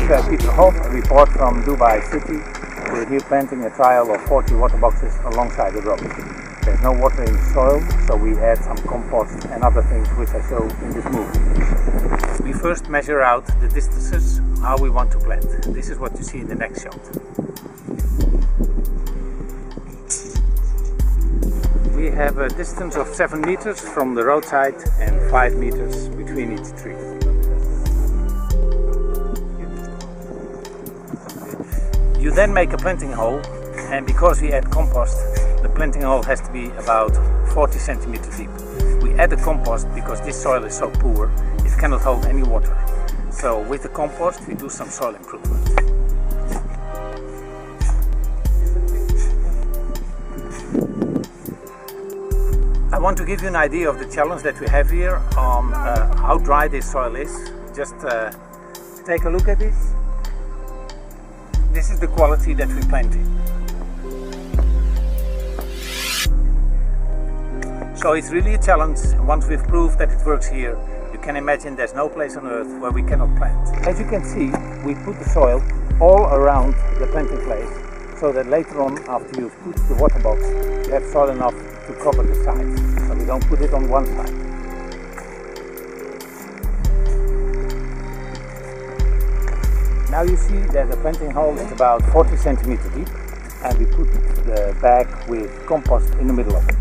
Peter Hoff, a report from Dubai City. We're here planting a trial of 40 water boxes alongside the road. There's no water in the soil, so we add some compost and other things which I show in this movie. We first measure out the distances, how we want to plant. This is what you see in the next shot. We have a distance of 7 meters from the roadside and 5 meters between each tree. You then make a planting hole, and because we add compost, the planting hole has to be about 40 centimeters deep. We add the compost because this soil is so poor, it cannot hold any water. So with the compost we do some soil improvement. I want to give you an idea of the challenge that we have here on how dry this soil is. Just take a look at this. This is the quality that we planted. So it's really a challenge, and once we've proved that it works here, you can imagine there's no place on earth where we cannot plant. As you can see, we put the soil all around the planting place, so that later on, after you've put the water box, you have soil enough to cover the sides, so we don't put it on one side. Now you see that the planting hole is about 40 centimeters deep, and we put the bag with compost in the middle of it.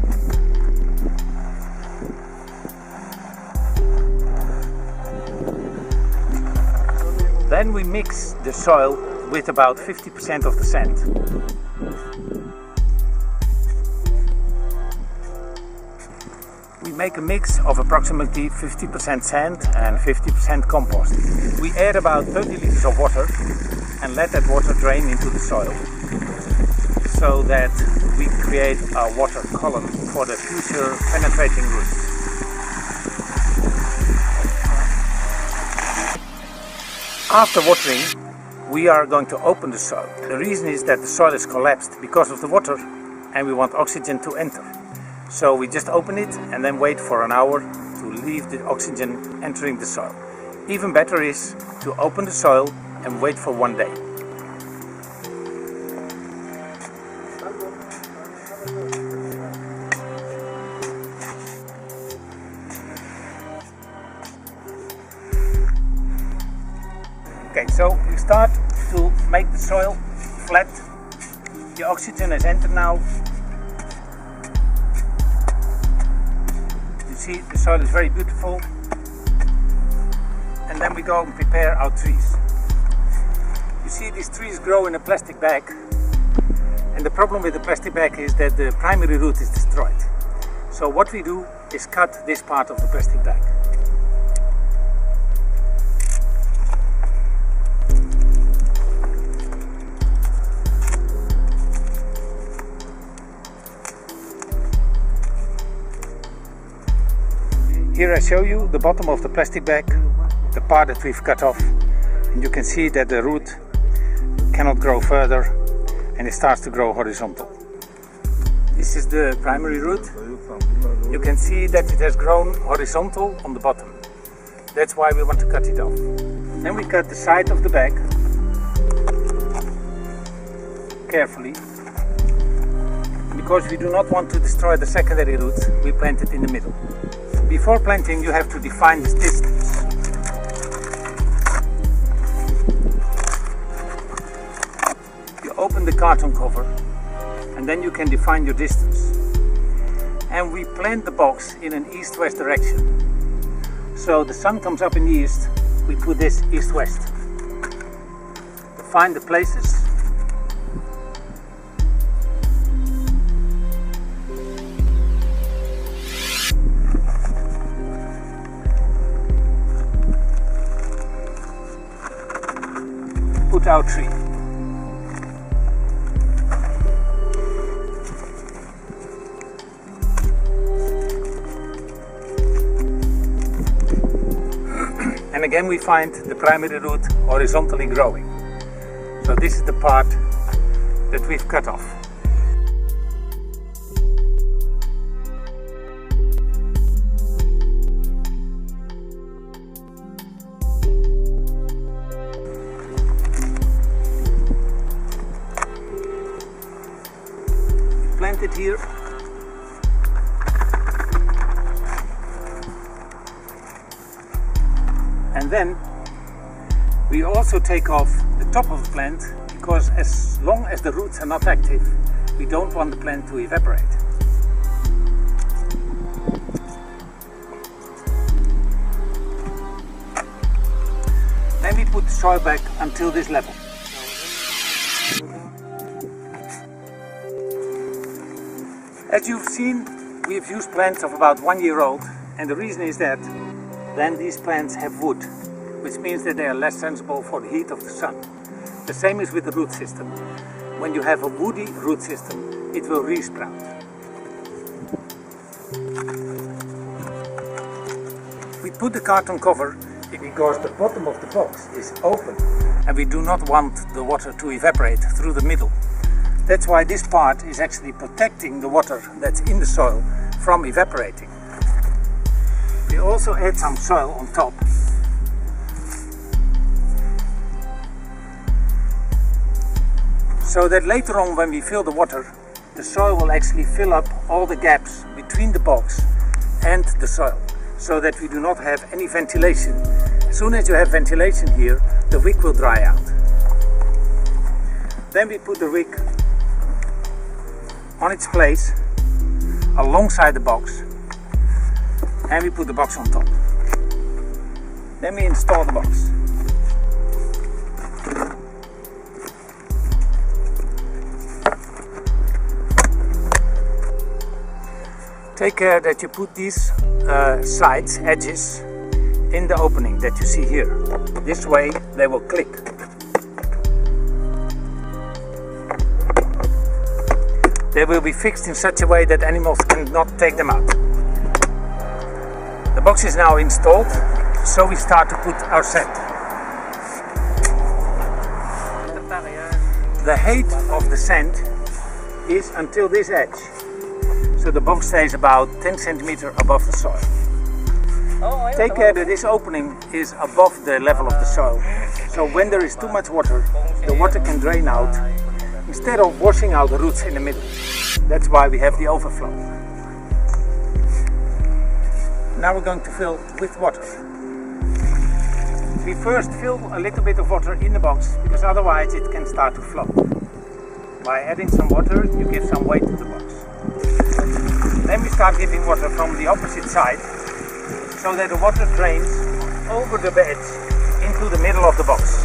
Then we mix the soil with about 50% of the sand. We make a mix of approximately 50% sand and 50% compost. We add about 30 liters of water and let that water drain into the soil, so that we create a water column for the future penetrating roots. After watering, we are going to open the soil. The reason is that the soil is collapsed because of the water, and we want oxygen to enter. So we just open it and then wait for an hour to leave the oxygen entering the soil. Even better is to open the soil and wait for 1 day. Okay, so we start to make the soil flat. The oxygen has entered now. See, the soil is very beautiful, and then we go and prepare our trees. You see, these trees grow in a plastic bag, and the problem with the plastic bag is that the primary root is destroyed. So what we do is cut this part of the plastic bag. Here I show you the bottom of the plastic bag, the part that we've cut off, and you can see that the root cannot grow further and it starts to grow horizontal. This is the primary root. You can see that it has grown horizontal on the bottom. That's why we want to cut it off. Then we cut the side of the bag carefully. Because we do not want to destroy the secondary roots, we plant it in the middle. Before planting, you have to define this distance. You open the carton cover, and then you can define your distance. And we plant the box in an east-west direction. So the sun comes up in the east, we put this east-west. Find the places. Put our tree. And again we find the primary root horizontally growing. So this is the part that we've cut off. planted here. And then we also take off the top of the plant, because as long as the roots are not active, we don't want the plant to evaporate. Then we put the soil back until this level. As you've seen, we have used plants of about 1 year old, and the reason is that then these plants have wood, which means that they are less sensible for the heat of the sun. The same is with the root system. When you have a woody root system, it will re-sprout. We put the carton cover because the bottom of the box is open and we do not want the water to evaporate through the middle. That's why this part is actually protecting the water that's in the soil from evaporating. We also add some soil on top. So that later on, when we fill the water, the soil will actually fill up all the gaps between the box and the soil, so that we do not have any ventilation. As soon as you have ventilation here, the wick will dry out. Then we put the wick on its place alongside the box, and we put the box on top. Then we install the box. Take care that you put these sides, edges, in the opening that you see here. This way they will click. They will be fixed in such a way that animals cannot take them out. The box is now installed, so we start to put our sand. The height of the sand is until this edge. So the box stays about 10 centimeters above the soil. Take care that this opening is above the level of the soil. So when there is too much water, the water can drain out instead of washing out the roots in the middle. That's why we have the overflow. Now we're going to fill with water. We first fill a little bit of water in the box, because otherwise it can start to float. By adding some water, you give some weight to the box. Then we start giving water from the opposite side, so that the water drains over the beds into the middle of the box.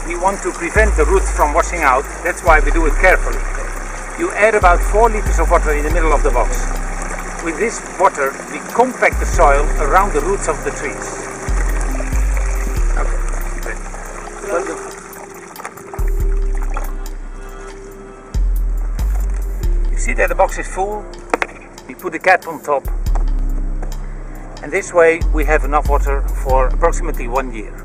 We want to prevent the roots from washing out, that's why we do it carefully. You add about 4 liters of water in the middle of the box. With this water, we compact the soil around the roots of the trees. You see that the box is full. We put the cap on top, and this way we have enough water for approximately 1 year.